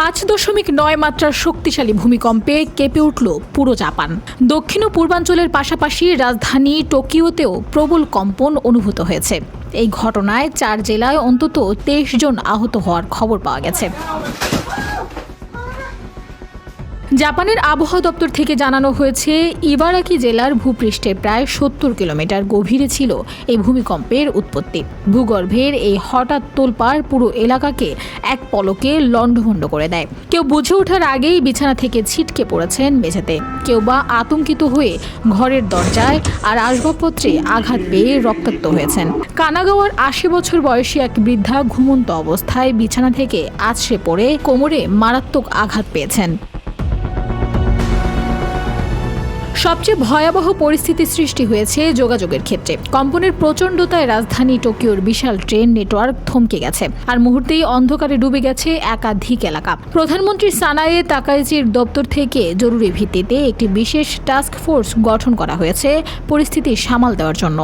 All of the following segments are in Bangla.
5.9 মাত্রার শক্তিশালী ভূমিকম্পে কেঁপে উঠল পুরো জাপান। দক্ষিণ ও পূর্বাঞ্চলের পাশাপাশি রাজধানী টোকিওতেও প্রবল কম্পন অনুভূত হয়েছে। এই ঘটনায় 4 জেলায় অন্তত 23 জন আহত হওয়ার খবর পাওয়া গেছে। জাপানের আবহাওয়া দপ্তর থেকে জানানো হয়েছে, ইবারাকি জেলার ভূপৃষ্ঠে প্রায় 70 কিলোমিটার গভীরে ছিল এই ভূমিকম্পের উৎপত্তি। ভূগর্ভের এই হঠাৎ তোলপাড় পুরো এলাকাকে এক পলকে লণ্ডভণ্ড করে দেয়। কেউ বুঝে ওঠার আগেই বিছানা থেকে ছিটকে পড়েছেন মেঝেতে, কেউ বা আতঙ্কিত হয়ে ঘরের দরজায় আর আসবাবপত্রে আঘাত পেয়ে রক্তাক্ত হয়েছেন। কানাগাওয়ার 80 বছর বয়সী এক বৃদ্ধা ঘুমন্ত অবস্থায় বিছানা থেকে আছড়ে পড়ে কোমরে মারাত্মক আঘাত পেয়েছেন। সবচেয়ে ভয়াবহ পরিস্থিতি সৃষ্টি হয়েছে যোগাযোগের ক্ষেত্রে। কম্পনের প্রচণ্ডতায় রাজধানী টোকিওর বিশাল ট্রেন নেটওয়ার্ক থমকে গেছে, আর মুহূর্তেই অন্ধকারে ডুবে গেছে একাধিক এলাকা। প্রধানমন্ত্রী সানায়ে তাকাইচির দপ্তর থেকে জরুরি ভিত্তিতে একটি বিশেষ টাস্ক ফোর্স গঠন করা হয়েছে পরিস্থিতি সামাল দেওয়ার জন্য।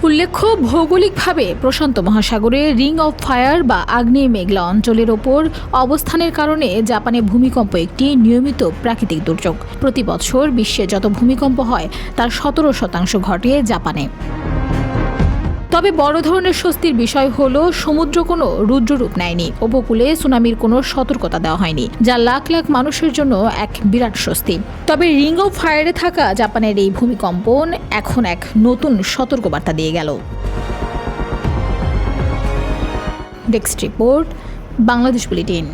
উল্লেখ্য, ভৌগোলিকভাবে প্রশান্ত মহাসাগরে রিং অফ ফায়ার বা আগ্নেয় মেঘলা অঞ্চলের ওপর অবস্থানের কারণে জাপানে ভূমিকম্প একটি নিয়মিত প্রাকৃতিক দুর্যোগ। প্রতি বছর বিশ্বে যত ভূমিকম্প হয় তার 17% ঘটে জাপানে। তবে বড় ধরনের স্বস্তির বিষয় হলো, সমুদ্র কোনো রুদ্ররূপ নেয়নি, উপকূলে সুনামির কোনো সতর্কতা দেওয়া হয়নি, যা লাখ লাখ মানুষের জন্য এক বিরাট স্বস্তি। তবে রিং অফ ফায়ারে থাকা জাপানের এই ভূমিকম্পন এখন এক নতুন সতর্কবার্তা দিয়ে গেল। Desk report, Bangladesh bulletin.